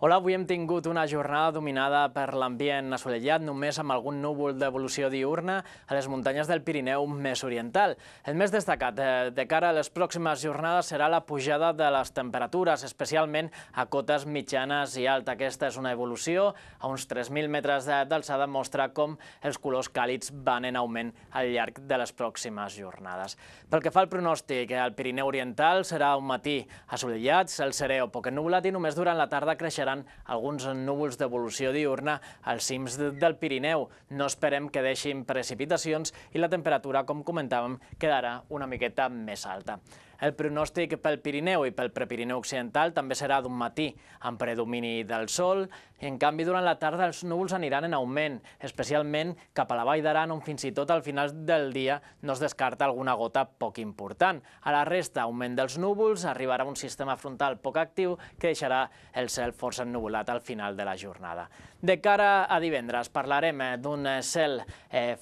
Hola, avui hem tingut una jornada dominada per l'ambient assolellat, només amb algun núvol d'evolució diürna a les muntanyes del Pirineu més oriental. El més destacat de cara a les pròximes jornades serà la pujada de les temperatures, especialment a cotes mitjanes i alta. Aquesta és una evolució a uns 3.000 metres d'alçada, mostra com els colors càlids van en augment al llarg de les pròximes jornades. Pel que fa al pronòstic, al Pirineu oriental serà un matí assolellat, cel serè o poc ennubulat i només durant la tarda creixeran alguns núvols d'evolució diürna als cims del Pirineu. No esperem que deixin precipitacions i la temperatura, com comentàvem, quedarà una miqueta més alta. El pronòstic pel Pirineu i pel Prepirineu occidental també serà d'un matí amb predomini del sol i, en canvi, durant la tarda els núvols aniran en augment, especialment cap a la Vall d'Aran, on fins i tot al final del dia no es descarta alguna gota poc important. A la resta, augment dels núvols, arribarà un sistema frontal poc actiu que deixarà el cel força ennuvolat al final de la jornada. De cara a divendres parlarem d'un cel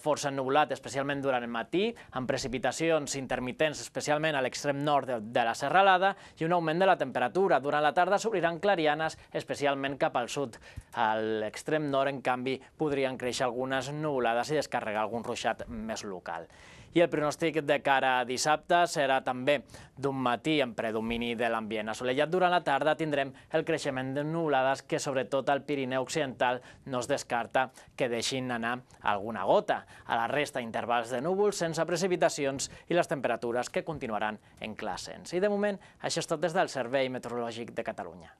força ennuvolat, especialment durant el matí, amb precipitacions intermitents, especialment a l'extrem nord de la serralada, i un augment de la temperatura. Durant la tarda s'obriran clarianes, especialment cap al sud. A l'extrem nord, en canvi, podrien créixer algunes nuvolades i descarregar algun ruixat més local. I el pronòstic de cara a dissabte serà també d'un matí amb predomini de l'ambient assolellat. Durant la tarda tindrem el creixement de nuvolades que, sobretot al Pirineu occidental, no es descarta que deixin anar alguna gota. A la resta, intervals de núvols sense precipitacions i les temperatures que continuaran en clar ascens. I de moment, això és tot des del Servei Meteorològic de Catalunya.